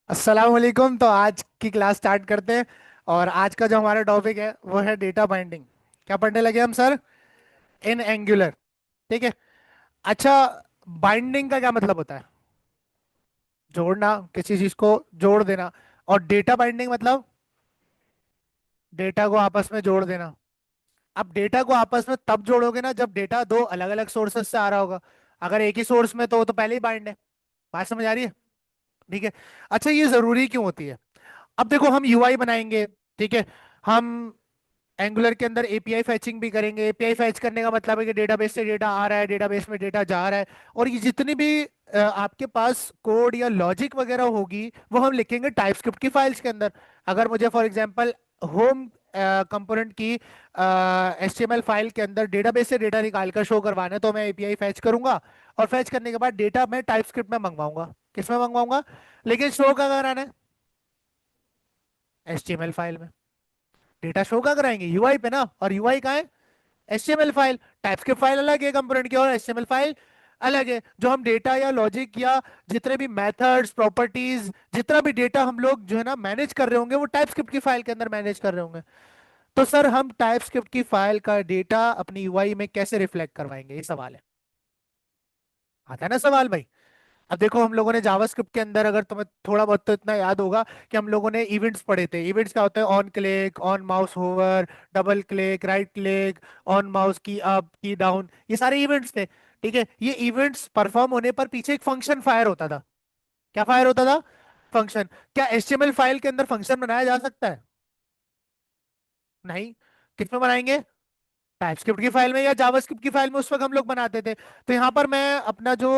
अस्सलाम वालेकुम। तो आज की क्लास स्टार्ट करते हैं। और आज का जो हमारा टॉपिक है वो है डेटा बाइंडिंग। क्या पढ़ने लगे हम सर? इन एंगुलर। ठीक है। अच्छा, बाइंडिंग का क्या मतलब होता है? जोड़ना, किसी चीज को जोड़ देना। और डेटा बाइंडिंग मतलब डेटा को आपस में जोड़ देना। अब डेटा को आपस में तब जोड़ोगे ना जब डेटा दो अलग अलग सोर्सेस से आ रहा होगा। अगर एक ही सोर्स में तो वो तो पहले ही बाइंड है। बात समझ आ रही है? ठीक है। अच्छा, ये जरूरी क्यों होती है? अब देखो, हम यूआई बनाएंगे। ठीक है। हम एंगुलर के अंदर एपीआई फैचिंग भी करेंगे। एपीआई फैच करने का मतलब है कि डेटाबेस से डेटा आ रहा है, डेटाबेस में डेटा जा रहा है। और ये जितनी भी आपके पास कोड या लॉजिक वगैरह होगी वो हम लिखेंगे टाइपस्क्रिप्ट की फाइल्स के अंदर। अगर मुझे फॉर एग्जांपल होम कंपोनेंट की एचटीएमएल फाइल के अंदर डेटाबेस से डेटा निकाल कर शो करवाना है तो मैं एपीआई फैच करूंगा। और फैच करने के बाद डेटा मैं टाइपस्क्रिप्ट में मंगवाऊंगा। किस में मंगवाऊंगा? लेकिन शो कहाँ कराना है? एचटीएमएल फाइल में। डेटा शो कहाँ कराएंगे? यूआई पे ना। और यूआई कहाँ है? HTML file. टाइपस्क्रिप्ट फाइल अलग है कंपोनेंट की, और एचटीएमएल फाइल अलग है। जो हम डेटा या लॉजिक या जितने भी मेथड्स, प्रॉपर्टीज, जितना भी डेटा हम लोग जो है ना मैनेज कर रहे होंगे वो टाइपस्क्रिप्ट की फाइल के अंदर मैनेज कर रहे होंगे। तो सर, हम टाइपस्क्रिप्ट की फाइल का डेटा अपनी यूआई में कैसे रिफ्लेक्ट करवाएंगे, ये सवाल है। आता है ना सवाल भाई? अब देखो, हम लोगों ने जावास्क्रिप्ट के अंदर, अगर तुम्हें थोड़ा बहुत तो इतना याद होगा कि हम लोगों ने इवेंट्स पढ़े थे। इवेंट्स क्या होते हैं? On click, on mouse hover, double click, right click, on mouse key up key down, ये सारे इवेंट्स थे। ठीक है। ये इवेंट्स परफॉर्म होने पर पीछे एक फंक्शन फायर होता था। क्या फायर होता था? फंक्शन। क्या एचटीएमएल फाइल के अंदर फंक्शन बनाया जा सकता है? नहीं। किसमें बनाएंगे? टाइपस्क्रिप्ट की फाइल में या जावास्क्रिप्ट की फाइल में उस वक्त हम लोग बनाते थे। तो यहाँ पर मैं अपना जो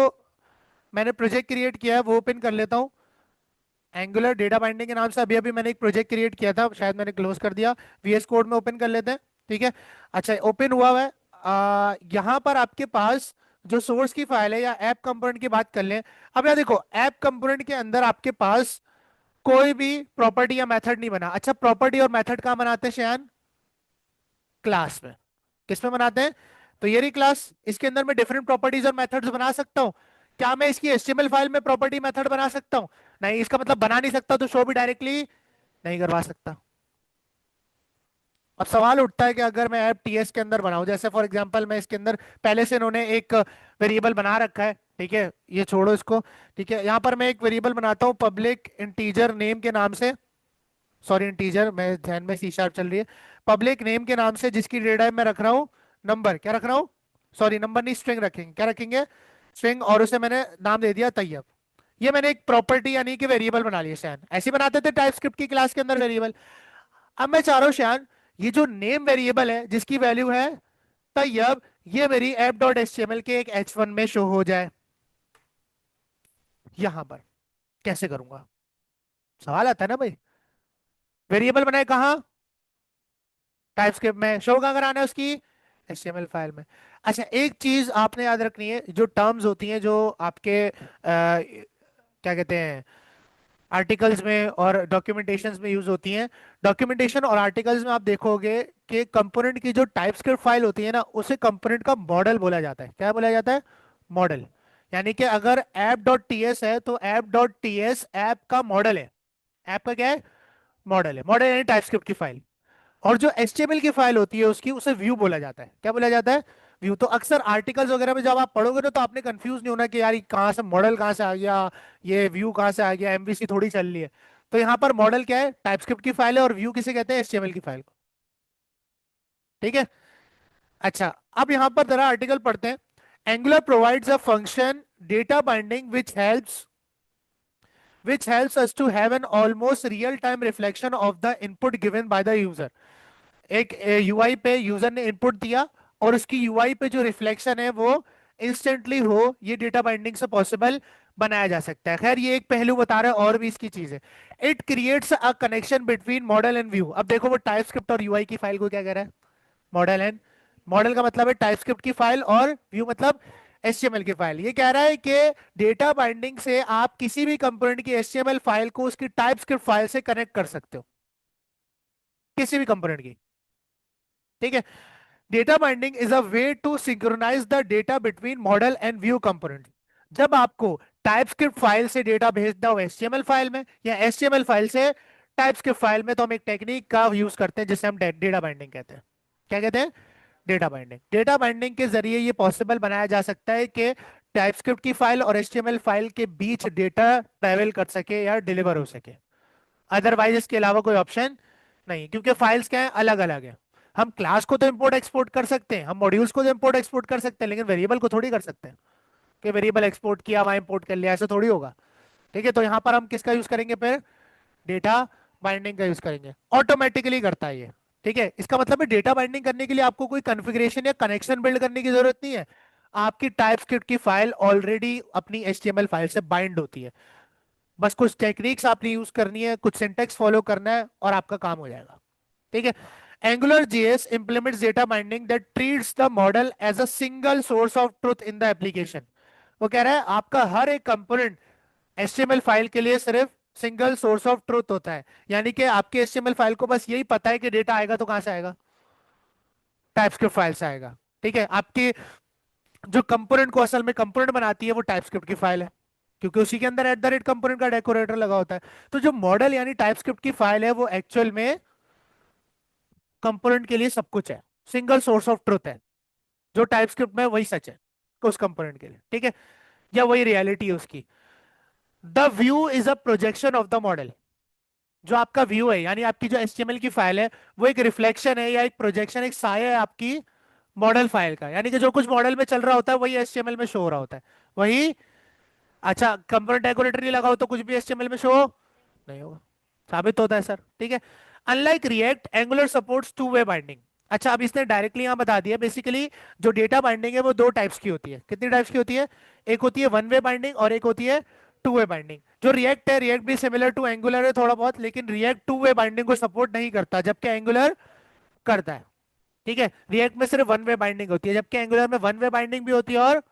मैंने प्रोजेक्ट क्रिएट किया है वो ओपन कर लेता हूँ। एंगुलर डेटा बाइंडिंग के नाम से अभी अभी मैंने एक प्रोजेक्ट क्रिएट किया था, शायद मैंने क्लोज कर दिया। वीएस कोड में ओपन कर लेते हैं। ठीक है। अच्छा, ओपन हुआ है। यहाँ पर आपके पास जो सोर्स की फाइल है या ऐप कंपोनेंट की बात कर लें। अब यहाँ देखो, ऐप कंपोनेंट के अंदर आपके पास कोई भी प्रॉपर्टी या मेथड नहीं बना। अच्छा, प्रॉपर्टी और मेथड कहाँ बनाते हैं शयान? क्लास में। किस में बनाते हैं? तो ये रही क्लास, इसके अंदर मैं डिफरेंट प्रॉपर्टीज और मेथड्स बना सकता हूँ। क्या मैं इसकी एचटीएमएल फाइल में प्रॉपर्टी मेथड बना सकता हूँ? नहीं। इसका मतलब बना नहीं सकता, तो शो भी डायरेक्टली नहीं करवा सकता। अब सवाल उठता है कि अगर मैं ऐप टीएस के अंदर बनाऊं, जैसे फॉर एग्जांपल मैं इसके अंदर पहले से इन्होंने एक वेरिएबल बना रखा है। ठीक है, ये छोड़ो इसको। ठीक है, यहाँ पर मैं एक वेरिएबल बनाता हूँ पब्लिक इंटीजर नेम के नाम से। सॉरी, इंटीजर, मैं ध्यान में सी शार्प चल रही है। पब्लिक नेम के नाम से, जिसकी डेटा टाइप मैं रख रहा हूँ नंबर। क्या रख रहा हूँ? सॉरी, नंबर नहीं, स्ट्रिंग रखेंगे। क्या रखेंगे? स्ट्रिंग। और उसे मैंने नाम दे दिया तैयब। ये मैंने एक प्रॉपर्टी यानी कि वेरिएबल बना लिया शैन। ऐसे ही बनाते थे टाइपस्क्रिप्ट की क्लास के अंदर वेरिएबल। अब मैं चाह रहा हूँ शैन, ये जो नेम वेरिएबल है जिसकी वैल्यू है तैयब, ये मेरी app dot H T M L के एक H1 में शो हो जाए। यहां पर कैसे करूंगा? सवाल आता है ना भाई। वेरिएबल बनाए कहाँ? टाइपस्क्रिप्ट में। शो कहाँ कराना है उसकी? एचटीएमएल फाइल में। अच्छा, एक चीज आपने याद रखनी है, जो टर्म्स होती हैं जो आपके क्या कहते हैं, आर्टिकल्स में और डॉक्यूमेंटेशंस में यूज होती हैं। डॉक्यूमेंटेशन और आर्टिकल्स में आप देखोगे कि कंपोनेंट की जो टाइपस्क्रिप्ट फाइल होती है ना, उसे कंपोनेंट का मॉडल बोला जाता है। क्या बोला जाता है? मॉडल। यानी कि अगर ऐप डॉट टी एस है तो app dot T S app का मॉडल है। ऐप का क्या है? मॉडल है। मॉडल यानी टाइपस्क्रिप्ट की फाइल। और जो एचटीएमएल की फाइल होती है उसकी, उसे व्यू बोला जाता है। क्या बोला जाता है? व्यू। तो अक्सर आर्टिकल्स वगैरह में जब आप पढ़ोगे ना तो आपने कंफ्यूज नहीं होना कि यार ये कहाँ से मॉडल, कहाँ से आ गया, ये व्यू कहाँ से आ गया, एमवीसी थोड़ी चल रही है। तो यहाँ पर मॉडल क्या है? टाइपस्क्रिप्ट की फाइल है। और व्यू किसे कहते हैं? एचटीएमएल की फाइल को। ठीक है। अच्छा, अब यहाँ पर जरा आर्टिकल पढ़ते हैं। Angular provides a function data binding which helps us to have an almost real time reflection of the input given by the user। एक यूआई पे यूजर ने इनपुट दिया और उसकी यूआई पे जो रिफ्लेक्शन है वो इंस्टेंटली हो, ये डेटा बाइंडिंग से पॉसिबल बनाया जा सकता है। खैर, ये एक पहलू बता रहा है, और भी इसकी चीज है। It creates a connection between model and view. अब देखो, वो टाइपस्क्रिप्ट और यूआई की फाइल को क्या कह रहा है? Model and. मॉडल का मतलब है टाइपस्क्रिप्ट की फाइल, और व्यू मतलब एचटीएमएल की फाइल। ये कह रहा है कि डेटा बाइंडिंग से आप किसी भी कंपोनेंट की एचटीएमएल फाइल को उसकी टाइपस्क्रिप्ट फाइल से कनेक्ट कर सकते हो, किसी भी कंपोनेंट की। ठीक है। Data binding is a way to synchronize the data between model and view component. जब आपको टाइपस्क्रिप्ट फाइल से डेटा भेजना हो एचटीएमएल फाइल में, या एचटीएमएल फाइल से टाइपस्क्रिप्ट फाइल में, तो हम एक टेक्निक का यूज करते हैं जिसे हम डेटा बाइंडिंग कहते हैं। क्या कहते हैं? Data binding. डेटा बाइंडिंग के जरिए ये पॉसिबल बनाया जा सकता है कि टाइपस्क्रिप्ट की फाइल और एचटीएमएल फाइल के बीच डेटा ट्रैवल कर सके या डिलीवर हो सके। अदरवाइज इसके अलावा कोई ऑप्शन नहीं, क्योंकि फाइल्स क्या है, अलग अलग है। हम क्लास को तो इंपोर्ट एक्सपोर्ट कर सकते हैं, हम मॉड्यूल्स को तो इंपोर्ट एक्सपोर्ट कर सकते हैं, लेकिन वेरिएबल को थोड़ी कर सकते हैं कि वेरिएबल एक्सपोर्ट किया वहां इंपोर्ट कर लिया, ऐसा थोड़ी होगा। ठीक है, तो यहां पर हम किसका यूज करेंगे फिर? डेटा बाइंडिंग का यूज करेंगे। ऑटोमेटिकली करता है ये। ठीक है, इसका मतलब है डेटा बाइंडिंग करने के लिए आपको कोई कॉन्फ़िगरेशन या कनेक्शन बिल्ड करने की जरूरत नहीं है। आपकी टाइपस्क्रिप्ट की फाइल ऑलरेडी अपनी एचटीएमएल फाइल से बाइंड होती है। बस कुछ टेक्निक्स आपने यूज करनी है, कुछ सिंटेक्स फॉलो करना है और आपका काम हो जाएगा। ठीक है। Angular JS implements data binding that treats the model as a single source of truth in the application। वो कह रहा है आपका हर एक कंपोनेंट एचटीएमएल फाइल के लिए सिर्फ सिंगल सोर्स ऑफ ट्रुथ होता है। यानी कि आपके एचटीएमएल फाइल को बस यही पता है कि डेटा आएगा तो कहां से आएगा? टाइपस्क्रिप्ट फाइल से आएगा। ठीक है, आपकी जो कंपोनेंट को असल में कंपोनेंट बनाती है वो टाइपस्क्रिप्ट की फाइल है, क्योंकि उसी के अंदर एट द रेट कंपोनेंट का डेकोरेटर लगा होता है। तो जो मॉडल यानी टाइपस्क्रिप्ट की फाइल है वो एक्चुअल में कंपोनेंट के लिए सब कुछ है, सिंगल सोर्स ऑफ ट्रुथ है। जो टाइपस्क्रिप्ट में वही सच है उस कंपोनेंट के लिए। ठीक है, या वही रियलिटी है उसकी। The view is a projection of the model. जो आपका व्यू है यानी आपकी जो एचटीएमएल की फाइल है वो एक रिफ्लेक्शन है या एक प्रोजेक्शन, एक साया है आपकी मॉडल फाइल का। यानी कि जो कुछ मॉडल में चल रहा होता है वही एचटीएमएल में शो हो रहा होता है, वही। अच्छा, कंपोनेंट डेकोरेटर नहीं लगा हो तो कुछ भी एचटीएमएल में शो नहीं होगा। साबित होता है सर। ठीक है। Unlike react, angular supports to way binding. अच्छा, अब इसने डायरेक्टली यहां बता दिया बेसिकली जो डेटा बाइंडिंग है वो दो टाइप्स की होती है। कितनी टाइप्स की होती है? एक होती है वन वे बाइंडिंग और एक होती है टू वे बाइंडिंग। जो रिएक्ट है, रिएक्ट भी सिमिलर टू एंगुलर है थोड़ा बहुत, लेकिन रिएक्ट टू वे बाइंडिंग को सपोर्ट नहीं करता जबकि एंगुलर करता है। ठीक है, रिएक्ट में सिर्फ वन वे बाइंडिंग होती है जबकि एंगुलर में वन वे बाइंडिंग भी होती है और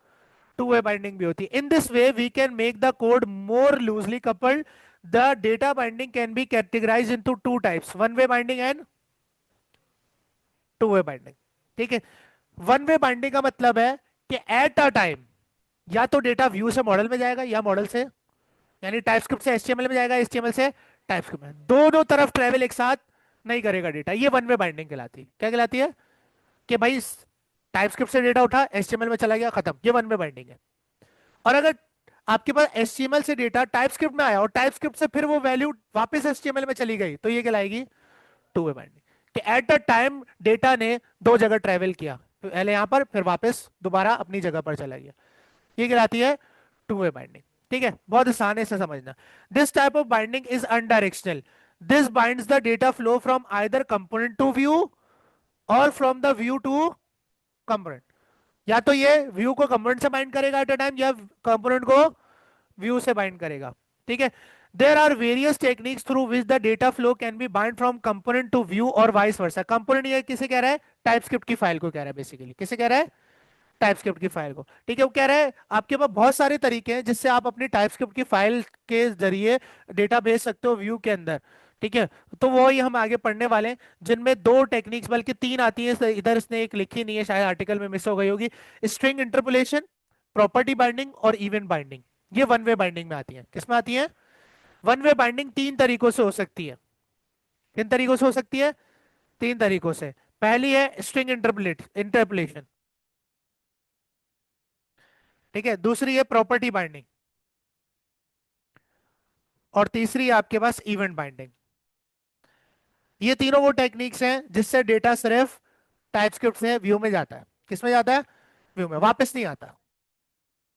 टू वे बाइंडिंग भी होती है। In this way we can make the code more loosely coupled. The data binding can be categorized into two types, one way binding and two way binding. ठीक है, one way binding का मतलब है कि eight a time या तो data view से model में जाएगा या मॉडल से, यानी टाइपस्क्रिप्ट से एचटीएमएल में जाएगा, एचटीएमएल से टाइपस्क्रिप्ट में, दोनों तरफ ट्रेवल एक साथ नहीं करेगा डेटा। ये वन वे बाइंडिंग कहलाती है। क्या कहलाती है? कि भाई टाइपस्क्रिप्ट से डेटा उठा, एचटीएमएल में चला गया, खत्म, ये वन वे बाइंडिंग है। और अगर आपके पास एचटीएमएल से डेटा टाइपस्क्रिप्ट में आया और टाइपस्क्रिप्ट से फिर वो वैल्यू वापस एचटीएमएल में चली गई तो ये कहलाएगी टू वे बाइंडिंग। कि एट द टाइम डेटा ने दो जगह ट्रेवल किया, पहले यहां पर फिर वापस दोबारा अपनी जगह पर चला गया, ये कहलाती है टू वे बाइंडिंग। ठीक है, बहुत आसान है इसे समझना। This type of binding is unidirectional. This binds the data flow from either component to view और from the view to component. या तो ये व्यू को कंपोनेंट से बाइंड करेगा एट अ टाइम या कंपोनेंट को व्यू से बाइंड करेगा। ठीक है, there are various techniques through which the data flow can be bind from component to view और वाइस वर्सा। कंपोनेंट ये किसे कह रहा है? टाइपस्क्रिप्ट की फाइल को कह रहा है बेसिकली। किसे कह रहा है? टाइपस्क्रिप्ट की फाइल को। ठीक है, वो कह रहा है आपके पास बहुत सारे तरीके हैं जिससे आप अपनी टाइपस्क्रिप्ट की फाइल के जरिए डेटा भेज सकते हो व्यू के अंदर। ठीक है, तो वो ही हम आगे पढ़ने वाले हैं, जिनमें दो टेक्निक्स बल्कि तीन आती है। इधर इसने एक लिखी नहीं है, शायद आर्टिकल में मिस हो गई होगी। स्ट्रिंग इंटरपोलेशन, प्रॉपर्टी बाइंडिंग और इवेंट बाइंडिंग। ये वन वे बाइंडिंग में आती है। किस में आती है? वन वे बाइंडिंग तीन तरीकों से हो सकती है। किन तरीकों से हो सकती है? तीन तरीकों से। पहली है स्ट्रिंग इंटरपोलेशन। ठीक है, दूसरी है प्रॉपर्टी बाइंडिंग और तीसरी है आपके पास इवेंट बाइंडिंग। ये तीनों वो टेक्निक्स हैं जिससे डेटा सिर्फ टाइपस्क्रिप्ट से व्यू में जाता है। किस में जाता है? व्यू में, वापस नहीं आता।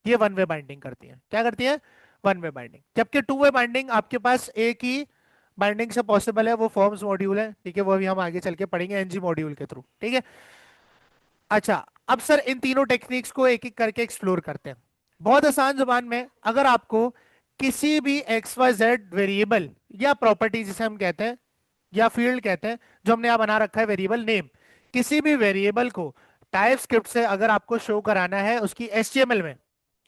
ये वन वे बाइंडिंग करती है। क्या करती है? One way binding. जबकि टू वे बाइंडिंग आपके पास एक ही बाइंडिंग से पॉसिबल है, वो फॉर्म्स मॉड्यूल है। ठीक है, वो भी हम आगे चल के पढ़ेंगे एनजी मॉड्यूल के थ्रू। ठीक है। अच्छा, अब सर इन तीनों टेक्निक्स को एक एक करके एक्सप्लोर करते हैं बहुत आसान जुबान में। अगर आपको किसी भी एक्स वाई जेड वेरिएबल या प्रॉपर्टी जिसे हम कहते हैं या फील्ड कहते हैं, जो हमने यहाँ बना रखा है वेरिएबल नेम, किसी भी वेरिएबल को टाइप स्क्रिप्ट से अगर आपको शो कराना है उसकी एचटीएमएल में,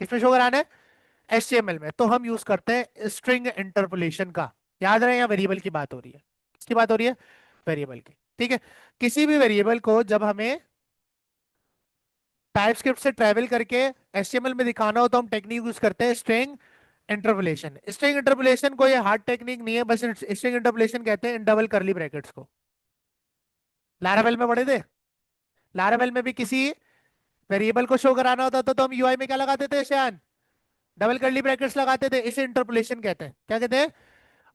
किसमें शो कराना है? एचटीएमएल में, तो हम यूज करते हैं स्ट्रिंग इंटरपोलेशन का। याद रहे यहाँ वेरिएबल की बात हो रही है। किसकी बात हो रही है? वेरिएबल की। ठीक है, किसी भी वेरिएबल को जब हमें टाइप स्क्रिप्ट से ट्रेवल करके एचटीएमएल में दिखाना हो तो हम टेक्निक यूज करते हैं स्ट्रिंग इंटरपोलेशन, स्ट्रिंग इंटरपोलेशन कोई हार्ड टेक्निक नहीं है, बस स्ट्रिंग इंटरपोलेशन कहते हैं इन डबल करली ब्रैकेट्स को। लैरावेल में पढ़े थे? लैरावेल में भी किसी वेरिएबल को शो कराना होता था तो हम यूआई में क्या लगाते थे श्यान? डबल करली ब्रैकेट्स लगाते थे, इसे इंटरपोलेशन कहते हैं। क्या कहते हैं?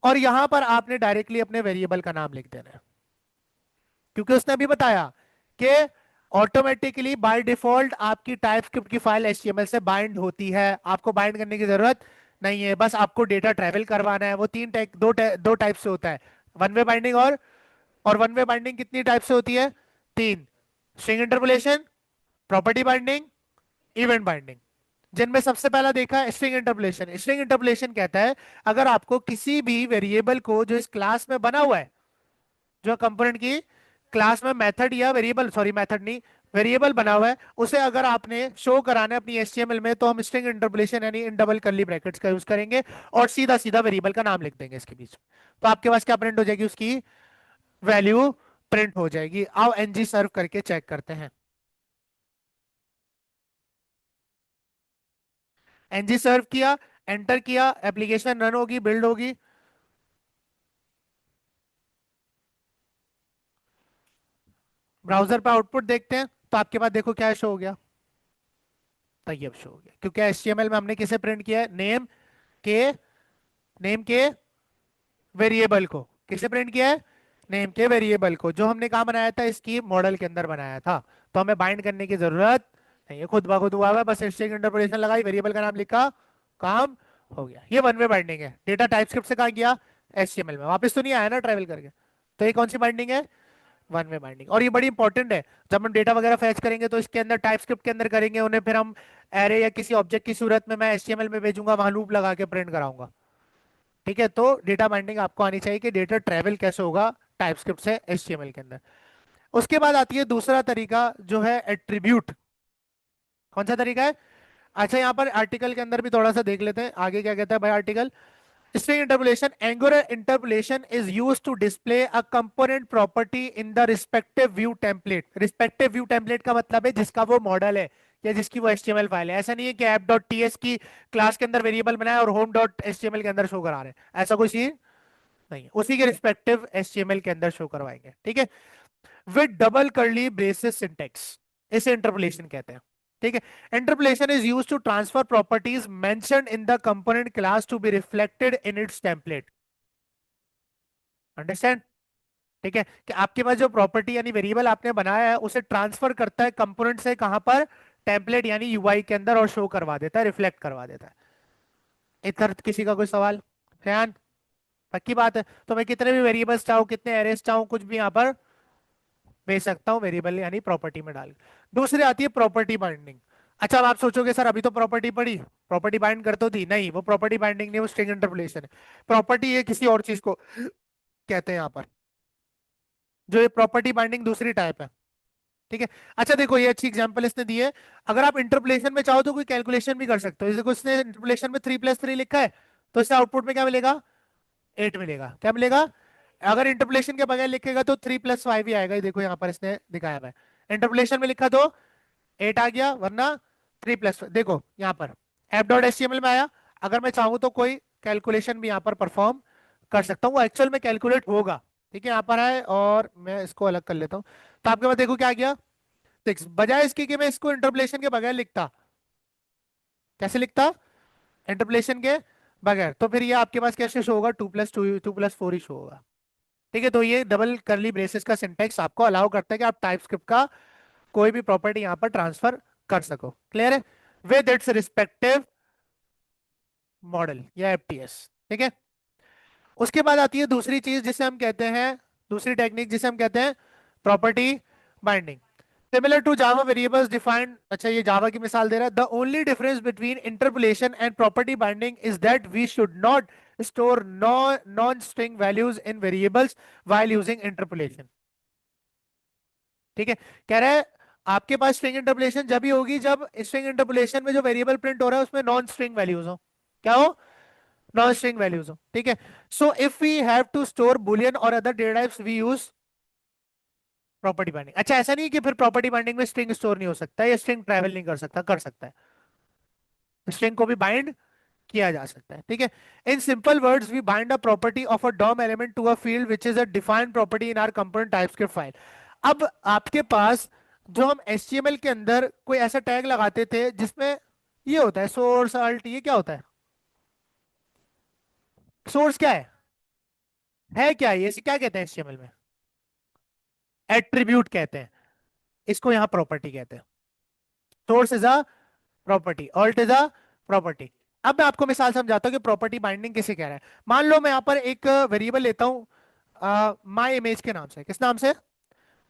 और यहां पर आपने डायरेक्टली अपने वेरिएबल का नाम लिख देना है, क्योंकि उसने अभी बताया कि ऑटोमेटिकली बाय डिफॉल्ट आपकी टाइपस्क्रिप्ट की फाइल एचटीएमएल से बाइंड होती है, आपको बाइंड करने की जरूरत नहीं है, बस आपको डेटा ट्रेवल करवाना है। वो दो टाइप से होता है, वन वे बाइंडिंग और वन वे बाइंडिंग कितनी टाइप से होती है? तीन। String interpolation, property binding, event binding. जिनमें सबसे पहला देखा है स्ट्रिंग इंटरपोलेशन। स्ट्रिंग इंटरपोलेशन कहता है अगर आपको किसी भी वेरिएबल को जो इस क्लास में बना हुआ है, जो कंपोनेंट की क्लास में मेथड या वेरिएबल, सॉरी मेथड नहीं, वेरिएबल बना हुआ है, उसे अगर आपने शो कराना है अपनी एचटीएमएल में, तो हम स्ट्रिंग इंटरपोलेशन यानी इन डबल करली ब्रैकेट्स का यूज करेंगे और सीधा सीधा वेरिएबल का नाम लिख देंगे इसके बीच। तो आपके पास क्या प्रिंट हो जाएगी? उसकी वैल्यू प्रिंट हो जाएगी। आओ एनजी सर्व करके चेक करते हैं। एनजी सर्व किया, एंटर किया, एप्लीकेशन रन होगी, बिल्ड होगी। ब्राउजर पे आउटपुट देखते हैं, तो आपके पास देखो क्या शो हो गया, तैयब शो हो गया, क्योंकि एचटीएमएल में हमने किसे प्रिंट किया है? के नेम के वेरिएबल को। किसे प्रिंट किया है? नेम के वेरिएबल को, जो हमने कहा बनाया था, इसकी मॉडल के अंदर बनाया था। तो हमें बाइंड करने की जरूरत नहीं है, खुद ब खुद हुआ है, बस स्ट्रिंग इंटरपोलेशन लगाई, वेरिएबल का नाम लिखा, काम हो गया। ये वन वे बाइंडिंग है। डेटा टाइपस्क्रिप्ट से कहा गया एचटीएमएल में, वापस तो नहीं आया ना ट्रैवल करके। तो ये कौन सी बाइंडिंग है? One way binding. और ये बड़ी इंपॉर्टेंट है, जब हम डेटा वगैरह फैच करेंगे तो इसके अंदर टाइपस्क्रिप्ट के अंदर करेंगे, उन्हें फिर हम एरे या किसी ऑब्जेक्ट की सूरत में मैं एचटीएमएल में भेजूंगा, वहां लूप लगा के प्रिंट कराऊंगा। ठीक है, तो डेटा बाइंडिंग आपको आनी चाहिए कि डेटा ट्रेवल कैसे होगा टाइपस्क्रिप्ट से एचटीएमएल के अंदर। उसके बाद आती है दूसरा तरीका, जो है एट्रीब्यूट। कौन सा तरीका है? अच्छा, यहाँ पर आर्टिकल के अंदर भी थोड़ा सा देख लेते हैं आगे क्या कहता है भाई article. String interpolation, Angular interpolation is used to display a component property in the respective view template। respective view template का मतलब है जिसका वो मॉडल है या जिसकी वो HTML फाइल है। ऐसा नहीं है कि app.ts की क्लास के अंदर वेरिएबल बनाया और home.html के अंदर शो करा रहे हैं, ऐसा कोई सीन नहीं है, उसी के रिस्पेक्टिव HTML के अंदर शो करवाएंगे। ठीक है, with double curly braces syntax, इसे इंटरपोलेशन कहते हैं। ठीक है, interpolation is used to transfer properties mentioned in the component class to be reflected in its template. Understand? ठीक है, कि आपके पास जो प्रॉपर्टी यानी वेरिएबल आपने बनाया है उसे ट्रांसफर करता है कंपोनेंट से, कहां पर? टेम्पलेट यानी यूआई के अंदर, और शो करवा देता है, रिफ्लेक्ट करवा देता है। इधर किसी का कोई सवाल? ध्यान, पक्की बात है? तो मैं कितने भी वेरिएबल्स चाहूँ, कितने एरेस चाहूँ, कुछ भी यहाँ पर भेज सकता हूँ वेरिएबल यानी प्रॉपर्टी में डाल। दूसरी आती है प्रॉपर्टी बाइंडिंग। अच्छा, अब आप सोचोगे सर अभी तो प्रॉपर्टी पढ़ी, प्रॉपर्टी बाइंड कर तो थी। नहीं, वो प्रॉपर्टी बाइंडिंग नहीं, वो स्ट्रिंग इंटरपोलेशन है। प्रॉपर्टी ये किसी और चीज को कहते हैं यहाँ पर, जो ये प्रॉपर्टी बाइंडिंग दूसरी टाइप है। ठीक है, अच्छा देखो, ये अच्छी एग्जांपल इसने दी है। अगर आप इंटरपोलेशन में चाहो तो कोई कैलकुलेशन भी कर सकते हो, जैसे कुछ ने इंटरपोलेशन में 3+3 लिखा है, तो इससे आउटपुट में क्या मिलेगा? 8 मिलेगा। क्या मिलेगा? अगर इंटरपोलेशन के बगैर लिखेगा तो 3+5 ही आएगा। ये देखो यहाँ पर इसने दिखाया है, इंटरपोलेशन में लिखा तो 8 आ गया, वरना 3+, देखो यहाँ पर app.html में आया। अगर मैं चाहूँ तो कोई कैलकुलेशन भी यहाँ पर परफॉर्म कर सकता हूँ, वो एक्चुअल में कैलकुलेट होगा। ठीक है, यहाँ पर है, और मैं इसको अलग कर लेता हूँ। तो आपके पास देखो क्या आ गया, 6, बजाय इसके कि मैं इसको इंटरपोलेशन के बगैर लिखता। कैसे लिखता? इंटरपोलेशन के बगैर, तो फिर ये आपके पास कैसे शो होगा? 2+2 2+4 ही शो होगा। ठीक है, तो ये डबल करली ब्रेसेस का सिंटेक्स आपको अलाउ करता है कि आप टाइपस्क्रिप्ट का कोई भी प्रॉपर्टी यहां पर ट्रांसफर कर सको। क्लियर है? विद इट्स रिस्पेक्टिव मॉडल या एफटीएस। ठीक है, उसके बाद आती है दूसरी चीज जिसे हम कहते हैं, दूसरी टेक्निक जिसे हम कहते हैं property binding. Similar to Java variables defined, अच्छा ये जावा की मिसाल दे रहा है। The only difference between interpolation and property binding is that we should not store non string values in variables while using interpolation. ठीक है, कह रहा है आपके पास स्ट्रिंग इंटरपोलेशन जब ही होगी जब स्ट्रिंग इंटरपोलेशन में जो वेरिएबल प्रिंट हो रहा है उसमें नॉन स्ट्रिंग वैल्यूज हो। क्या हो? नॉन स्ट्रिंग वैल्यूज हो। ठीक है, so if we have to store boolean और other data types we use property binding. अच्छा, ऐसा नहीं है कि फिर प्रॉपर्टी बाइंडिंग में स्ट्रिंग स्टोर नहीं हो सकता या स्ट्रिंग ट्रैवल नहीं कर सकता, कर सकता है। स्ट्रिंग को भी बाइंड किया जा सकता है। ठीक है, in simple words we bind a property of a DOM element to a field which is a defined property in our component TypeScript file. अब आपके पास जो हम HTML के अंदर कोई ऐसा टैग लगाते थे जिसमें ये होता है सोर्स अल्ट, ये क्या होता है? सोर्स क्या है क्या ये, इसे क्या कहते हैं HTML में? एट्रीब्यूट कहते हैं, इसको यहाँ प्रॉपर्टी कहते हैं। Source is a property, alt is a property. अब मैं आपको मिसाल समझाता हूँ कि प्रॉपर्टी बाइंडिंग किसे कह रहा है। मान लो मैं यहाँ पर एक वेरिएबल लेता हूँ माई इमेज के नाम से, किस नाम से,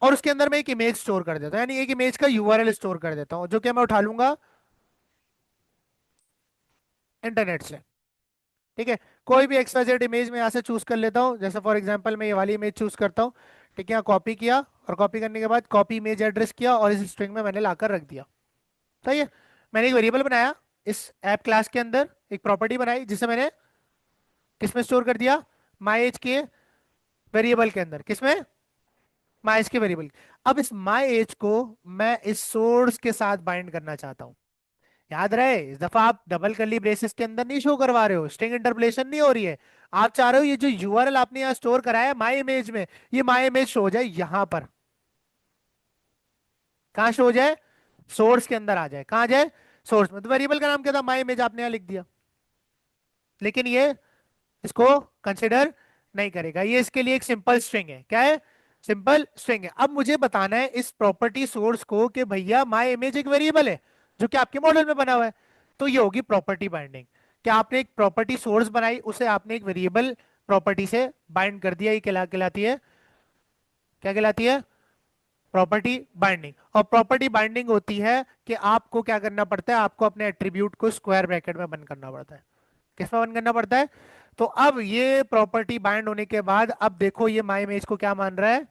और उसके अंदर मैं एक इमेज स्टोर कर देता हूँ, यानी एक इमेज का यूआरएल स्टोर कर देता हूँ, जो कि मैं उठा लूंगा इंटरनेट से। ठीक है, कोई भी XYZ इमेज में यहाँ से चूज कर लेता हूँ, जैसे फॉर एग्जांपल मैं ये वाली इमेज चूज करता हूँ। ठीक है, यहाँ कॉपी किया, और कॉपी करने के बाद कॉपी इमेज एड्रेस किया, और इस स्ट्रिंग में मैंने लाकर रख दिया। सही है, मैंने एक वेरिएबल बनाया इस ऐप क्लास के अंदर, एक प्रॉपर्टी बनाई जिसे मैंने किसमें स्टोर कर दिया, माई एज के वेरिएबल के अंदर, किसमें, माई एज के वेरिएबल। अब इस माई एज को मैं इस सोर्स के साथ बाइंड करना चाहता हूँ। याद रहे, इस दफा आप डबल कर्ली ब्रेसेस के अंदर नहीं शो करवा रहे हो, स्ट्रिंग इंटरपोलेशन नहीं हो रही है। आप चाह रहे हो ये जो यूआरएल आपने यहाँ स्टोर कराया है माई इमेज में, ये माई इमेज शो हो जाए यहां पर। कहाँ शो हो जाए? सोर्स के अंदर आ जाए। कहाँ आ जाए? सोर्स में। तो वेरिएबल का नाम क्या था? माई इमेज आपने यहाँ लिख दिया, लेकिन ये इसको कंसिडर नहीं करेगा, ये इसके लिए एक सिंपल स्ट्रिंग है। क्या है? सिंपल स्ट्रिंग है। अब मुझे बताना है इस प्रॉपर्टी सोर्स को कि भैया माई इमेज एक वेरिएबल है जो कि आपके मॉडल में बना हुआ है, तो ये होगी प्रॉपर्टी बाइंडिंग। क्या आपने एक प्रॉपर्टी सोर्स बनाई, उसे आपने एक वेरिएबल प्रॉपर्टी से बाइंड कर दिया, ये कहलाती है, क्या कहलाती है? Property binding. और प्रॉपर्टी बाइंडिंग होती है कि आपको क्या करना पड़ता है, आपको अपने एट्रीब्यूट को स्क्वायर ब्रैकेट में बंद करना पड़ता है। किसमें बंद करना पड़ता है? तो अब ये प्रॉपर्टी बाइंड होने के बाद अब देखो ये माई इमेज को क्या मान रहा है,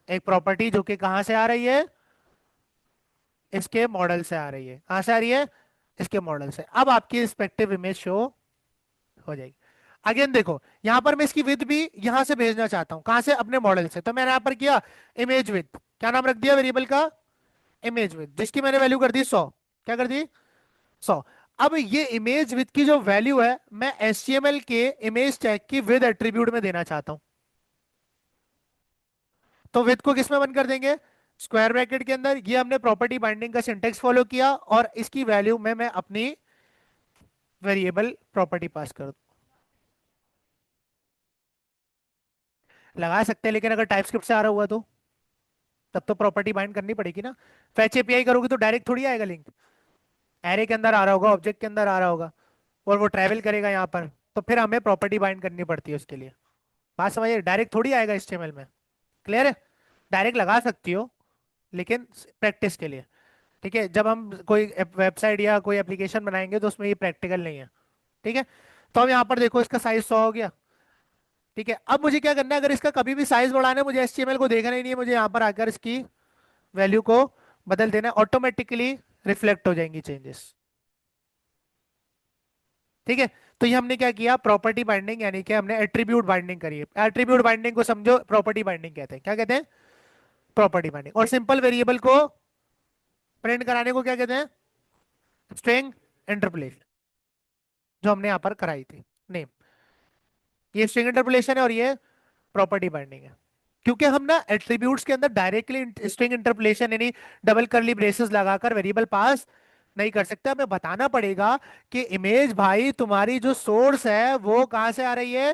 एक प्रॉपर्टी जो कि कहां से आ रही है, इसके मॉडल से आ रही है। कहां से आ रही है? इसके मॉडल से। अब आपकी रिस्पेक्टिव इमेज शो हो जाएगी। अगेन देखो, यहां पर मैं इसकी विथ भी यहां से भेजना चाहता हूं, कहां से? अपने मॉडल से। तो मैंने यहां पर किया इमेज विथ, क्या नाम रख दिया वेरिएबल का? इमेज विथ, जिसकी मैंने वैल्यू कर दी 100। क्या कर दी? 100। अब ये इमेज विथ की जो वैल्यू है, मैं HTML के इमेज टैग की विद एट्रीब्यूट में देना चाहता हूं। तो विथ को किसमें बंद कर देंगे? स्क्वायर ब्रैकेट के अंदर। ये हमने प्रॉपर्टी बाइंडिंग का सिंटेक्स फॉलो किया, और इसकी वैल्यू में मैं अपनी वेरिएबल प्रॉपर्टी पास कर दूं। लगा सकते हैं, लेकिन अगर टाइपस्क्रिप्ट से आ रहा हुआ तो तब तो प्रॉपर्टी बाइंड करनी पड़ेगी ना। फैच एपीआई करोगे तो डायरेक्ट थोड़ी आएगा लिंक, एरे के अंदर आ रहा होगा, ऑब्जेक्ट के अंदर आ रहा होगा, और वो ट्रैवल करेगा यहाँ पर, तो फिर हमें प्रॉपर्टी बाइंड करनी पड़ती है उसके लिए। बात समझिए, डायरेक्ट थोड़ी आएगा HTML में। क्लियर है? डायरेक्ट लगा सकती हो, लेकिन प्रैक्टिस के लिए। ठीक है, जब हम कोई वेबसाइट या कोई एप्लीकेशन बनाएंगे तो उसमें ये प्रैक्टिकल नहीं है। ठीक है, तो अब यहाँ पर देखो इसका साइज 100 हो गया। ठीक है, अब मुझे क्या करना है, अगर इसका कभी भी साइज बढ़ाना है, मुझे HTML को देखना ही नहीं है, मुझे यहाँ पर आकर इसकी वैल्यू को बदल देना है, ऑटोमेटिकली रिफ्लेक्ट हो जाएंगी चेंजेस। ठीक है, तो ये हमने क्या किया, प्रॉपर्टी बाइंडिंग, यानी कि हमने एट्रीब्यूट बाइंडिंग करी है। एट्रीब्यूट बाइंडिंग को समझो, प्रॉपर्टी बाइंडिंग कहते हैं। क्या कहते हैं? Property binding. और सिंपल वेरिएबल को प्रिंट कराने को क्या कहते हैं? स्ट्रिंग इंटरपोलेशन, जो हमने यहाँ पर कराई थी नेम। ये स्ट्रिंग इंटरपोलेशन है और ये प्रॉपर्टी बाइंडिंग है। क्योंकि हम ना एट्रीब्यूट्स के अंदर डायरेक्टली स्ट्रिंग इंटरपोलेशन यानी डबल करली ब्रेसेस लगाकर वेरिएबल पास नहीं कर सकते। हमें बताना पड़ेगा कि इमेज भाई तुम्हारी जो सोर्स है वो कहां से आ रही है,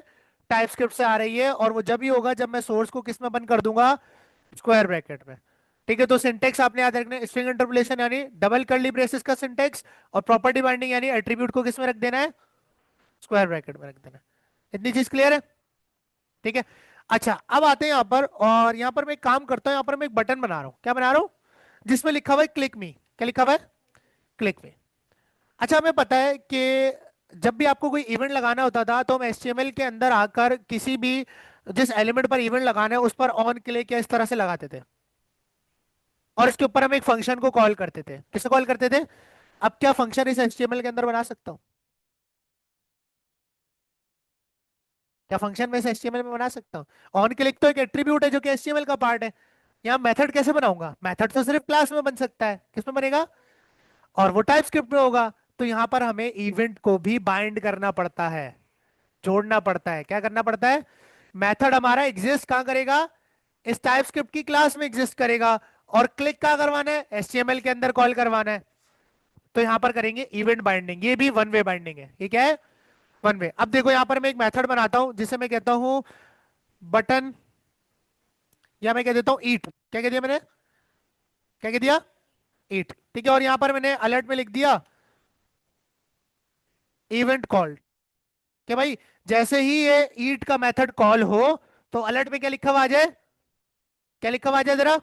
टाइपस्क्रिप्ट से आ रही है, और वो जब ही होगा जब मैं सोर्स को किस में बंद कर दूंगा, स्क्वायर ब्रैकेट में। ठीक है, तो सिंटेक्स आपने याद रखना है, स्ट्रिंग इंटरपोलेशन यानी डबल करली ब्रेसेस का सिंटेक्स, और प्रॉपर्टी बाइंडिंग यानी एट्रीब्यूट को किस में रख देना है, स्क्वायर ब्रैकेट में रख देना है। इतनी चीज क्लियर है? ठीक है, अच्छा अब आते हैं यहाँ पर, और यहाँ पर मैं एक काम करता हूँ, यहाँ पर मैं एक बटन बना रहा हूँ। क्या बना रहा हूँ? जिसमें लिखा हुआ है क्लिक मी। क्या लिखा हुआ है? क्लिक मी। अच्छा, हमें पता है कि जब भी आपको कोई इवेंट लगाना होता था तो हम HTML के अंदर आकर किसी भी जिस एलिमेंट पर इवेंट लगाना है उस पर ऑन क्लिक या इस तरह से लगाते थे, और इसके ऊपर हम एक फंक्शन को कॉल करते थे। किसे कॉल करते थे? अब क्या फंक्शन इस HTML के अंदर बना सकता हूँ? क्या फंक्शन में इस HTML में बना सकता हूँ? ऑन क्लिक तो एक एट्रीब्यूट है जो कि HTML का पार्ट है। यहाँ मेथड कैसे बनाऊंगा? मेथड तो सिर्फ क्लास में बन सकता है, किसमें बनेगा? और वो टाइप स्क्रिप्ट में होगा। तो यहां पर हमें इवेंट को भी बाइंड करना पड़ता है, जोड़ना पड़ता है। क्या करना पड़ता है? मेथड हमारा एग्जिस्ट कहां करेगा? इस टाइपस्क्रिप्ट की क्लास में एग्जिस्ट करेगा। और क्लिक कहां करवाना है? एचटीएमएल के अंदर कॉल करवाना है। तो यहां पर करेंगे इवेंट बाइंडिंग। ये भी वन वे बाइंडिंग है। ये क्या है? One way. अब देखो यहां पर मैं एक मेथड बनाता हूं जिसे मैं कहता हूं बटन, या मैं कह देता हूं ईट। क्या कह दिया मैंने? क्या कह दिया? ईट। ठीक है। और यहां पर मैंने अलर्ट में लिख दिया इवेंट कॉल्ड। कि भाई जैसे ही ये ईट का मेथड कॉल हो तो अलर्ट में क्या लिखा हुआ आ जाए? क्या लिखा हुआ आ जाए जरा?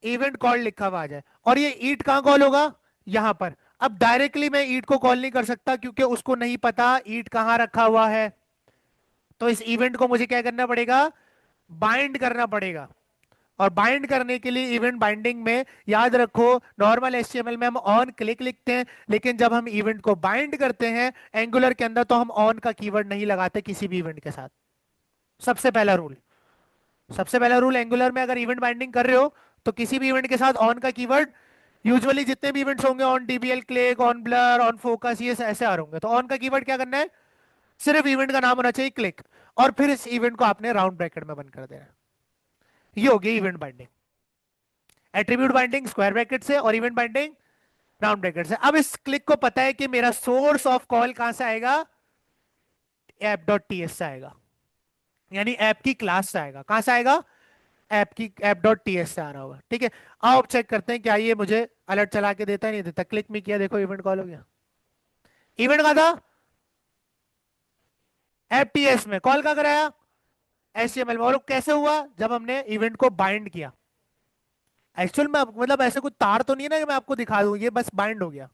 इवेंट कॉल लिखा हुआ आ जाए। और ये ईट कहां कॉल होगा? यहां पर। अब डायरेक्टली मैं ईट को कॉल नहीं कर सकता क्योंकि उसको नहीं पता ईट कहां रखा हुआ है। तो इस इवेंट को मुझे क्या करना पड़ेगा? बाइंड करना पड़ेगा। और बाइंड करने के लिए इवेंट बाइंडिंग में याद रखो, नॉर्मल एचटीएमएल में हम ऑन क्लिक लिखते हैं, लेकिन जब हम इवेंट को बाइंड करते हैं एंगुलर के अंदर तो हम ऑन का कीवर्ड नहीं लगाते किसी भी इवेंट के साथ। सबसे पहला रूल। सबसे पहला रूल एंगुलर में अगर इवेंट बाइंडिंग कर रहे हो तो किसी भी इवेंट के साथ ऑन का कीवर्ड, यूजुअली जितने भी इवेंट्स होंगे on DBL click, on blur, on focus, ये ऐसे आ रहे होंगे, तो ऑन का कीवर्ड क्या करना है? सिर्फ इवेंट का नाम होना चाहिए क्लिक। और फिर इस इवेंट को आपने राउंड ब्रैकेट में बंद कर देना है। ये हो गई event binding. Attribute binding square bracket से, और इवेंट बाइंडिंग राउंड ब्रैकेट से। अब इस क्लिक को पता है कि मेरा सोर्स ऑफ कॉल कहां से आएगा? ऐप डॉट टीएस से आएगा, यानी ऐप की क्लास से आएगा। कहां से आएगा? ऐप की ऐप डॉट टीएस से आ रहा होगा। ठीक है। आओ अब चेक करते हैं क्या ये मुझे अलर्ट चला के देता है, नहीं देता। क्लिक में किया, देखो इवेंट कॉल हो गया। इवेंट का था ऐप टीएस में, कॉल का कराया एचटीएमएल में। और वो कैसे हुआ? जब हमने इवेंट को बाइंड किया। एक्चुअल में मतलब ऐसे कुछ तार तो नहीं है ना कि मैं आपको दिखा दूं, ये बस बाइंड हो गया।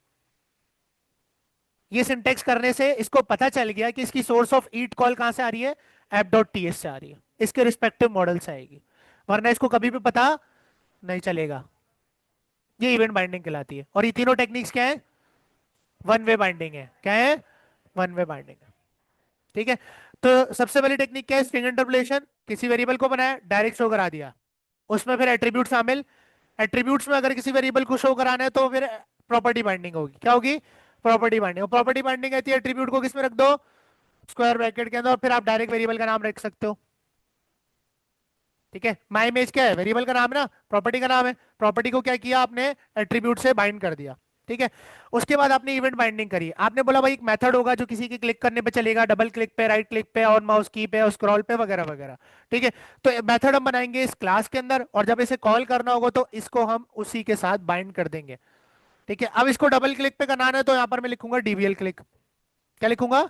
ये सिंटेक्स करने से इसको पता चल गया कि इसकी सोर्स ऑफ ईट कॉल कहां से आ रही है? ऐप डॉट टीएस से आ रही है, इसके रिस्पेक्टिव मॉडल से आएगी, वरना इसको कभी भी पता नहीं चलेगा। ये इवेंट बाइंडिंग कहलाती है। और ये तीनों टेक्निक्स क्या है? वन वे बाइंडिंग है। क्या है? वन वे बाइंडिंग है। ठीक है। तो सबसे पहली टेक्निक क्या है? String interpolation. किसी वेरिएबल को बनाया, डायरेक्ट शो करा दिया, उसमें फिर एट्रीब्यूट शामिल। एट्रीब्यूट्स में अगर किसी वेरिएबल को शो कराना है तो फिर प्रॉपर्टी बाइंडिंग होगी। क्या होगी? Property binding. और प्रॉपर्टी बाइंडिंग कहती है एट्रीब्यूट को किस में रख दो? स्क्वायर ब्रैकेट के अंदर, और फिर आप डायरेक्ट वेरिएबल का नाम रख सकते हो। ठीक है। माई इमेज क्या है? वेरिएबल का नाम है ना, प्रॉपर्टी का नाम है। प्रॉपर्टी को क्या किया आपने? एट्रीब्यूट से बाइंड कर दिया। ठीक है। उसके बाद आपने इवेंट बाइंडिंग करी। आपने बोला भाई एक मेथड होगा जो किसी के क्लिक करने पे चलेगा, डबल क्लिक पे, राइट क्लिक पे, ऑन माउस की पे, स्क्रॉल पे, वगैरह वगैरह। ठीक है। तो मेथड हम बनाएंगे इस क्लास के अंदर, और जब इसे कॉल करना होगा तो इसको हम उसी के साथ बाइंड कर देंगे। ठीक है। अब इसको डबल क्लिक पे करना है तो यहां पर मैं लिखूंगा डीबीएल क्लिक। क्या लिखूंगा?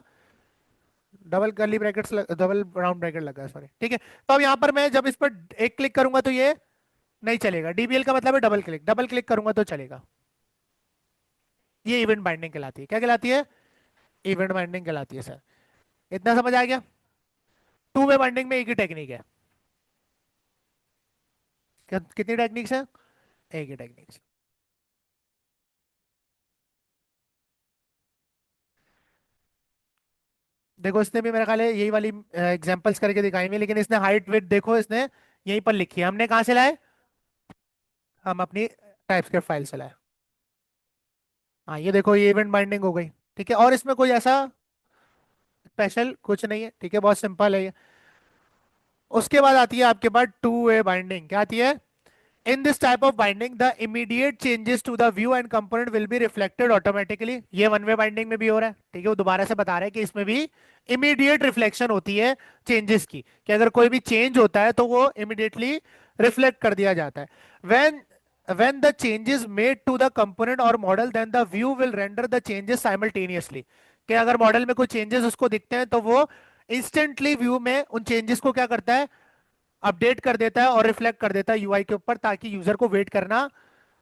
Double curly brackets, double round bracket लगा है, सॉरी। ठीक है। तो अब यहां पर मैं जब इस पर एक क्लिक करूंगा तो ये नहीं चलेगा। डीबीएल का मतलब है डबल क्लिक, डबल क्लिक करूंगा तो चलेगा। ये इवेंट बाइंडिंग कहलाती है। क्या कहलाती है? इवेंट बाइंडिंग कहलाती है सर। इतना समझ आ गया? टू वे बाइंडिंग में एक ही टेक्निक है। कितनी टेक्निक्स है? एक ही टेक्निक। देखो इसने भी मेरा ख्याल है यही वाली एग्जांपल्स करके दिखाई हुई, लेकिन इसने हाइट विड्थ देखो इसने यहीं पर लिखी है। हमने कहाँ से लाए? हम अपनी टाइपस्क्रिप्ट फाइल से लाए। हाँ ये देखो ये इवेंट बाइंडिंग हो गई। ठीक है। और इसमें कोई ऐसा स्पेशल कुछ नहीं है। ठीक है, बहुत सिंपल है ये। उसके बाद आती है आपके पास टू वे बाइंडिंग। क्या आती है? In this type of binding, the immediate changes to the view and component will be reflected automatically. ये वन वे बाइंडिंग में भी हो रहा है। ठीक है, वो दोबारा से बता रहे हैं कि इसमें भी इमीडिएट रिफ्लेक्शन होती है चेंजेस की, कि अगर कोई भी चेंज होता है तो वो इमीडिएटली रिफ्लेक्ट कर दिया जाता है। when when the changes made to the component or model, then the view will render the changes simultaneously। कि अगर मॉडल में कोई चेंजेस उसको दिखते हैं तो वो इंस्टेंटली व्यू में उन चेंजेस को क्या करता है? अपडेट कर देता है और रिफ्लेक्ट कर देता है यूआई के ऊपर, ताकि यूजर को वेट करना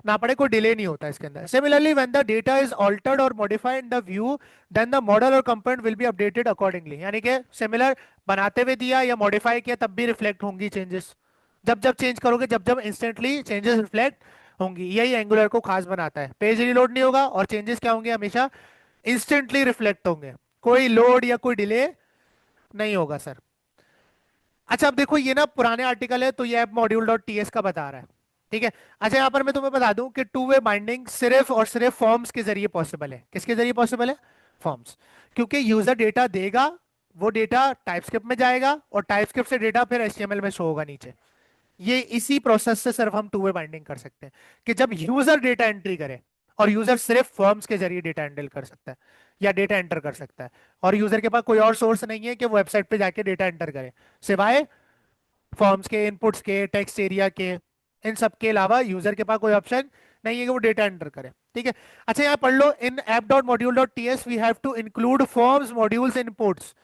ना पड़े, कोई डिले नहीं होता इसके अंदर। Similarly when the data is altered और modified in the view, then the model और component will be updated accordingly. यानी कि सिमिलर बनाते हुए दिया या मॉडिफाई किया तब भी रिफ्लेक्ट होंगी चेंजेस। जब जब चेंज करोगे, जब जब इंस्टेंटली चेंजेस रिफ्लेक्ट होंगी। यही एंगुलर को खास बनाता है। पेज रीलोड नहीं होगा और चेंजेस क्या होंगे? हमेशा इंस्टेंटली रिफ्लेक्ट होंगे, कोई लोड या कोई डिले नहीं होगा सर। अच्छा अब देखो ये ना पुराने आर्टिकल है तो ये ऐप मॉड्यूल डॉट टीएस का बता रहा है। ठीक है। अच्छा, यहाँ पर मैं तुम्हें बता दूं कि टू वे बाइंडिंग सिर्फ और सिर्फ फॉर्म्स के जरिए पॉसिबल है। किसके जरिए पॉसिबल है? फॉर्म्स। क्योंकि यूजर डेटा देगा, वो डेटा टाइपस्क्रिप्ट में जाएगा और टाइपस्क्रिप्ट से डेटा फिर एचटीएमएल में शो होगा नीचे। ये इसी प्रोसेस से सिर्फ हम टू वे बाइंडिंग कर सकते हैं कि जब यूजर डेटा एंट्री करे, और यूजर सिर्फ फॉर्म्स के जरिए डेटा हैंडल कर सकता है या डेटा एंटर कर सकता है, और यूजर के पास कोई और सोर्स नहीं है कि वो वेबसाइट पे जाके डेटा एंटर करे, सिवाय फॉर्म्स के, इनपुट्स के, टेक्स्ट एरिया के। इन सब के अलावा यूजर के पास कोई ऑप्शन नहीं है कि वो डेटा एंटर करे। ठीक है। अच्छा, यहाँ पढ़ लो, in app dot module dot T S we have to include forms modules inputs.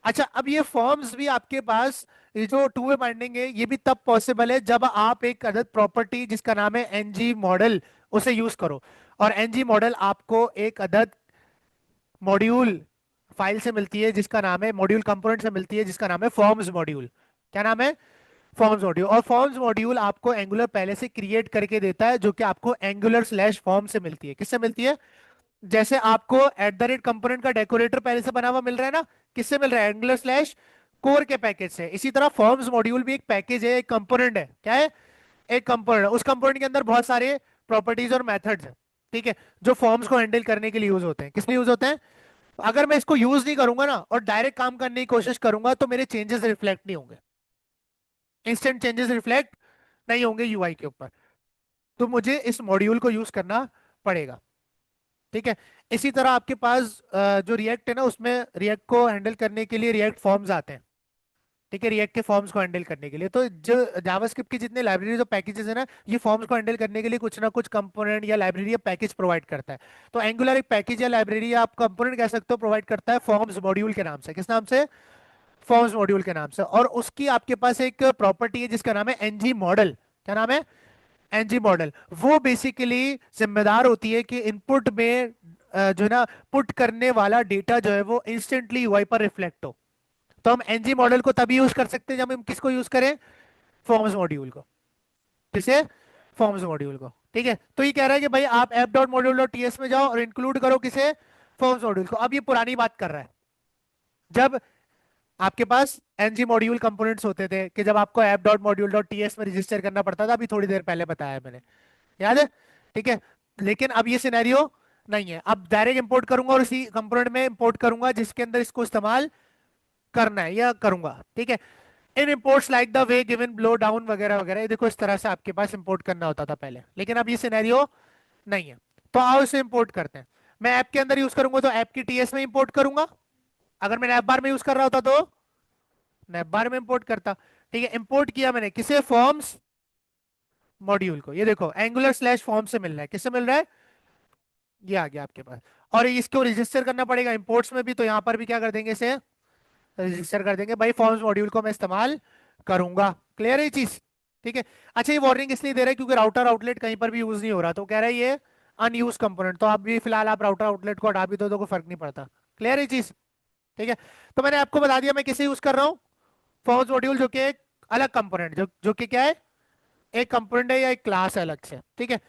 अच्छा, अब ये फॉर्म्स भी आपके पास, ये जो टू वे बाइंडिंग है, ये भी तब पॉसिबल है जब आप एक अदद प्रॉपर्टी जिसका नाम है एनजी मॉडल उसे यूज करो। और एनजी मॉडल आपको एक अदद मॉड्यूल फाइल से मिलती है जिसका नाम है, मॉड्यूल कंपोनेंट से मिलती है जिसका नाम है फॉर्म्स मॉड्यूल। क्या नाम है? Forms module. और फॉर्म्स मॉड्यूल आपको एंगुलर पहले से क्रिएट करके देता है, जो कि आपको एंगुलर स्लैश फॉर्म से मिलती है। किससे मिलती है? जैसे आपको एट द रेट कंपोनेंट का डेकोरेटर पहले से बना हुआ मिल रहा है ना, किससे मिल रहा है? एंगुलर स्लैश कोर के पैकेज से। इसी तरह फॉर्म्स मॉड्यूल भी एक पैकेज है, एक कंपोनेंट है। क्या है? एक कंपोनेंट है। उस कंपोनेंट के अंदर बहुत सारे प्रॉपर्टीज और मेथड्स हैं, ठीक है, जो फॉर्म्स को हैंडल करने के लिए यूज होते हैं। किस लिए यूज होते हैं? अगर मैं इसको यूज नहीं करूंगा ना और डायरेक्ट काम करने की कोशिश करूंगा तो मेरे चेंजेस रिफ्लेक्ट नहीं होंगे, इंस्टेंट चेंजेस रिफ्लेक्ट नहीं होंगे यूआई के ऊपर। तो मुझे इस मॉड्यूल को यूज करना पड़ेगा। ठीक है। इसी तरह आपके पास जो रिएक्ट है ना, उसमें रिएक्ट को हैंडल करने के लिए रिएक्ट फॉर्म्स आते हैं। ठीक है, रिएक्ट के फॉर्म्स को हैंडल करने के लिए, तो जो जावास्क्रिप्ट की जितने लाइब्रेरीज और पैकेजेस है ना, ये फॉर्म्स को हैंडल करने के लिए कुछ ना कुछ कंपोनेंट या लाइब्रेरी या पैकेज प्रोवाइड करता है। तो एंगुलर एक पैकेज या लाइब्रेरी या आप कंपोनेंट कह सकते हो प्रोवाइड करता है फॉर्म्स मॉड्यूल के नाम से। किस नाम से? फॉर्म्स मॉड्यूल के नाम से। और उसकी आपके पास एक प्रॉपर्टी है जिसका नाम है एनजी मॉडल। क्या नाम है? NG model. वो बेसिकली जिम्मेदार होती है कि इनपुट में जो है ना, पुट करने वाला डेटा जो है वो इंस्टेंटली यूआई पर रिफ्लेक्ट हो। तो हम एनजी मॉडल को तभी यूज कर सकते हैं जब हम किसको यूज करें? फॉर्म्स मॉड्यूल को। किसे? फॉर्म्स मॉड्यूल को। ठीक है। तो ये कह रहा है कि भाई आप app dot module dot TS में जाओ और इंक्लूड करो किसे? फॉर्म्स मॉड्यूल को। अब ये पुरानी बात कर रहा है, जब आपके पास एनजी मॉड्यूल कंपोनेंट्स होते थे, कि जब आपको app dot module dot TS में रजिस्टर करना पड़ता था। अभी थोड़ी देर पहले बताया मैंने, याद है? ठीक है। लेकिन अब ये सिनेरियो नहीं है। अब डायरेक्ट इंपोर्ट करूंगा और उसी कंपोनेंट में इंपोर्ट करूंगा जिसके अंदर इसको इस्तेमाल करना है या करूंगा। ठीक है। In imports like the way given below down वगैरह वगैरह, ये देखो इस तरह से आपके पास इंपोर्ट करना होता था पहले, लेकिन अब ये सिनेरियो नहीं है। तो आओ इसे इंपोर्ट करते हैं। मैं ऐप के अंदर यूज करूंगा तो ऐप की टीएस में इंपोर्ट करूंगा। अगर मैं ऐप बार में यूज कर रहा होता तो नैप बार में इंपोर्ट करता। ठीक है। इंपोर्ट किया मैंने किसे? फॉर्म्स मॉड्यूल को। ये देखो एंगुलर स्लैश फॉर्म से मिल रहा है। किससे मिल रहा है? ये आ गया आपके पास। और इसको रजिस्टर करना पड़ेगा इंपोर्ट्स में भी, तो यहां पर भी क्या कर देंगे? इसे रजिस्टर कर देंगे। भाई फॉर्म्स मॉड्यूल को मैं इस्तेमाल करूंगा। क्लियर है ये चीज? ठीक है। अच्छा, ये वार्निंग इसलिए दे रहा है क्योंकि राउटर आउटलेट कहीं पर भी यूज नहीं हो रहा, तो कह रहा है ये अनयूज कंपोनेंट। तो आप भी फिलहाल आप राउटर आउटलेट को हटा भी दो तो कोई फर्क नहीं पड़ता। क्लियर है ये चीज? ठीक है। तो मैंने आपको बता दिया मैं किसे यूज कर रहा हूँ। फॉर्म्स मॉड्यूल, जो कि एक अलग कंपोनेंट, जो कि क्या है? एक कंपोनेंट है या एक क्लास है अलग से। ठीक है।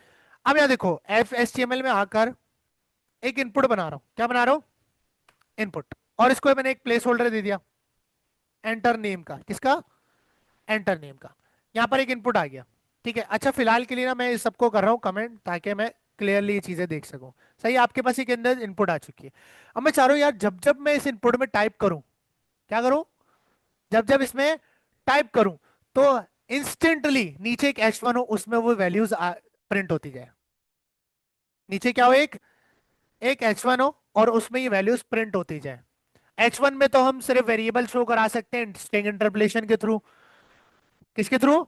अब यहाँ देखो, F S T M L में आकर एक इनपुट बना रहा हूँ। क्या बना रहा हूँ? इनपुट। और इसको मैंने एक प्लेस होल्डर दे दिया एंटर नेम का। किसका? एंटर नेम का। यहाँ पर एक इनपुट आ गया। ठीक है। अच्छा, फिलहाल के लिए ना मैं इस सबको कर रहा हूँ कमेंट, ताकि मैं क्लियरली ये चीजें देख सकूं। सही, आपके पास एक अंदर इनपुट आ चुकी है। अब मैं चाह रहा हूँ यार, जब जब मैं इस इनपुट में टाइप करूं, क्या करूं? जब जब इसमें टाइप करूं तो इंस्टेंटली नीचे एक H1 हो, उसमें वो वैल्यूज प्रिंट होती जाए। नीचे क्या हो? एक एक H1 हो और उसमें ये वैल्यूज प्रिंट होती जाए। H1 में तो हम सिर्फ वेरिएबल शो करा सकते हैं स्ट्रिंग इंटरपोलेशन के थ्रू। किसके थ्रू?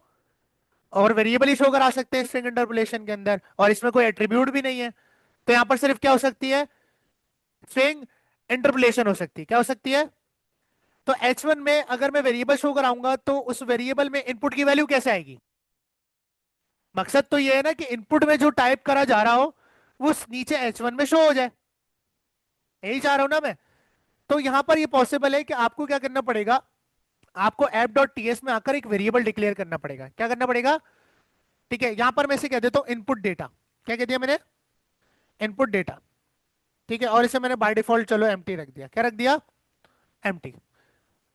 और वेरिएबल ही शो करा सकते हैं स्ट्रिंग इंटरपोलेशन के अंदर, और इसमें कोई एट्रीब्यूट भी नहीं है। तो यहां पर सिर्फ क्या हो सकती है? स्ट्रिंग इंटरपोलेशन हो सकती है। क्या हो सकती है? तो H1 में अगर मैं वेरिएबल शो कराऊंगा तो उस वेरिएबल में इनपुट की वैल्यू कैसे आएगी? मकसद तो ये है ना कि इनपुट में जो टाइप करा जा रहा हो वो नीचे H1 में शो हो जाए। यही चाह रहा हूं ना मैं। तो यहां पर ये पॉसिबल है कि आपको क्या करना पड़ेगा? आपको ऐप डॉट टीएस में आकर एक वेरिएबल डिक्लेयर करना पड़ेगा। क्या करना पड़ेगा? ठीक है। यहां पर मैं इसे कह देता हूं इनपुट डेटा। क्या कह दिया मैंने? Input data. ठीक है। और इसे मैंने बाय डिफॉल्ट चलो एम्प्टी रख दिया। क्या रख दिया? एम्प्टी।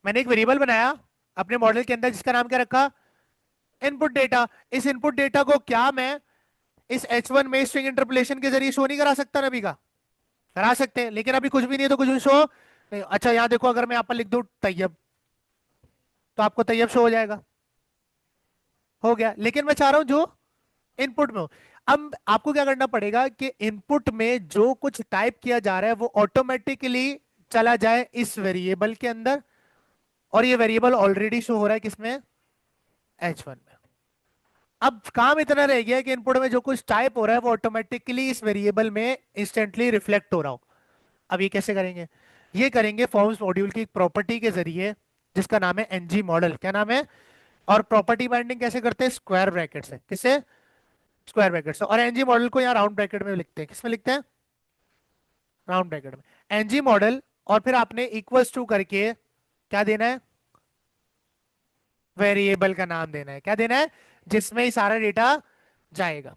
मैंने एक वेरिएबल बनाया अपने मॉडल के अंदर जिसका नाम क्या रखा? इनपुट डेटा, इस इनपुट डेटा को क्या मैं इस H1 में स्ट्रिंग इंटरपोलेशन के जरिए शो नहीं करा सकता नबी का? करा सकते हैं, लेकिन अभी कुछ भी नहीं है तो कुछ भी शो नहीं। अच्छा यहां देखो, अगर मैं यहाँ पर लिख दूं तैयब, तो आपको तैयब शो हो जाएगा, हो गया। लेकिन मैं चाह रहा हूं जो इनपुट में हो। अब आपको क्या करना पड़ेगा कि इनपुट में जो कुछ टाइप किया जा रहा है वो ऑटोमेटिकली चला जाए इस वेरिएबल के अंदर, और ये वेरिएबल ऑलरेडी शो हो रहा है किसमें? H1 में। अब काम इतना रह गया कि इनपुट में जो कुछ टाइप हो रहा है वो ऑटोमेटिकली इस वेरिएबल में इंस्टेंटली रिफ्लेक्ट हो रहा हो। अब ये कैसे करेंगे? ये करेंगे फॉर्म्स मॉड्यूल की एक प्रॉपर्टी के जरिए, जिसका नाम है एनजी मॉडल। क्या नाम है? और प्रॉपर्टी बाइंडिंग कैसे करते हैं? स्क्वायर ब्रैकेट से। किससे? स्क्वायर ब्रैकेट से। और एनजी मॉडल को यहाँ राउंड ब्रैकेट में लिखते हैं। किसमें लिखते हैं? राउंड ब्रैकेट में। एनजी मॉडल, और फिर आपने इक्वल्स टू करके क्या देना है? वेरिएबल का नाम देना है। क्या देना है? जिसमें ही सारा डेटा जाएगा।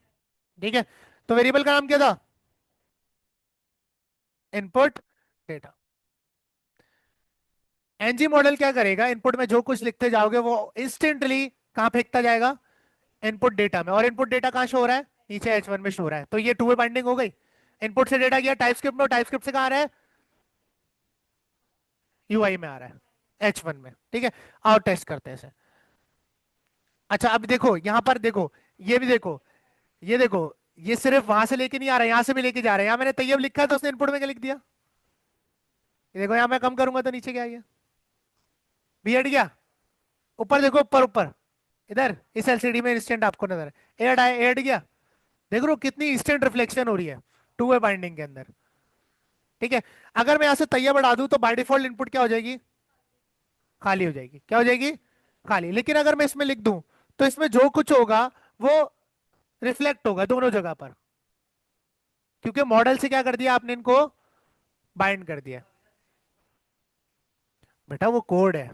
ठीक है, तो वेरिएबल का नाम क्या था? Input data. एनजी मॉडल क्या करेगा? इनपुट में जो कुछ लिखते जाओगे वो इंस्टेंटली कहां फेंकता जाएगा? इनपुट डेटा में। और इनपुट डेटा कहां शो हो रहा है? नीचे H1 में शो हो रहा है। तो ये टू वे बाइंडिंग हो गई। इनपुट से डेटा गया टाइपस्क्रिप्ट में, और टाइपस्क्रिप्ट से कहां आ रहा है? यूआई में आ रहा है, H1 में। ठीक है, आओ टेस्ट करते हैं इसे। अच्छा अब देखो यहां पर, देखो ये भी देखो, ये देखो, ये सिर्फ वहां से लेके नहीं आ रहा है, यहां से भी लेके जा रहा है। यहां मैंने तैयब लिखा है तो उसने इनपुट में क्या लिख दिया? ये देखो, यहां मैं कम करूंगा तो नीचे क्या आएगा? बी हट गया। ऊपर देखो, ऊपर ऊपर, इधर इस एलसीडी में इंस्टेंट आपको नजर है, एड आया, एड गया। देख रहे हो कितनी इंस्टेंट रिफ्लेक्शन हो रही है टू वे बाइंडिंग के अंदर। ठीक है, अगर मैं यहां से तैयब बढ़ा दूं तो बाय डिफॉल्ट इनपुट क्या हो जाएगी? खाली हो जाएगी। क्या हो जाएगी? खाली। लेकिन अगर मैं इसमें लिख दूं तो इसमें जो कुछ होगा वो रिफ्लेक्ट होगा दोनों जगह पर, क्योंकि मॉडल से क्या कर दिया आपने? इनको बाइंड कर दिया। बेटा वो कोड है।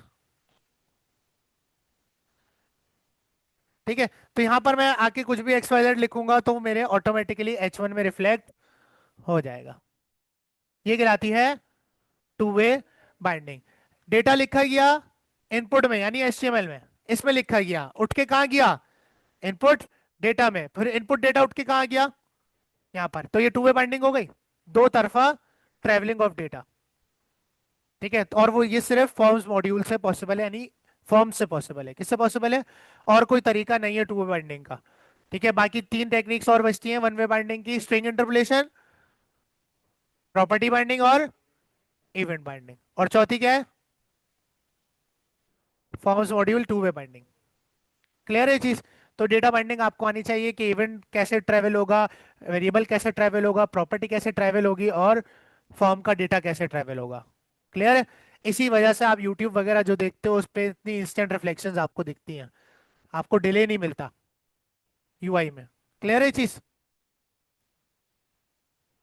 ठीक है, तो यहां पर मैं आके कुछ भी XYZ लिखूंगा तो वो मेरे ऑटोमेटिकली H1 में रिफ्लेक्ट हो जाएगा। ये कहलाती है टू वे बाइंडिंग। डेटा लिखा गया इनपुट में यानी HTML में, इसमें लिखा गया, उठ के कहाँ गया? इनपुट डेटा में। फिर इनपुट डेटा उठ के कहाँ गया? यहाँ पर। तो ये टू वे बाइंडिंग हो गई, दो तरफा ट्रेवलिंग ऑफ डेटा। ठीक है, और वो ये सिर्फ फॉर्म्स मॉड्यूल से पॉसिबल है, यानी फॉर्म से पॉसिबल है। किससे पॉसिबल है? और कोई तरीका नहीं है टू वे बाइंडिंग का। ठीक है, बाकी तीन टेक्निक्स और बचती हैं वन वे बाइंडिंग की: स्ट्रिंग इंटरपोलेशन, प्रॉपर्टी बाइंडिंग, और इवेंट बाइंडिंग। और चौथी क्या है? Forms module to way binding. Clear है चीज? तो डेटा बाइंडिंग आपको आनी चाहिए कि इवेंट कैसे ट्रेवल होगा, वेरिएबल कैसे ट्रेवल होगा, प्रॉपर्टी कैसे ट्रेवल होगी, और फॉर्म का डेटा कैसे ट्रेवल होगा। क्लियर है? इसी वजह से आप यूट्यूब वगैरह जो देखते हो उस पर इतनी इंस्टेंट रिफ्लेक्शंस आपको दिखती हैं, आपको डिले नहीं मिलता यूआई में। क्लियर है चीज?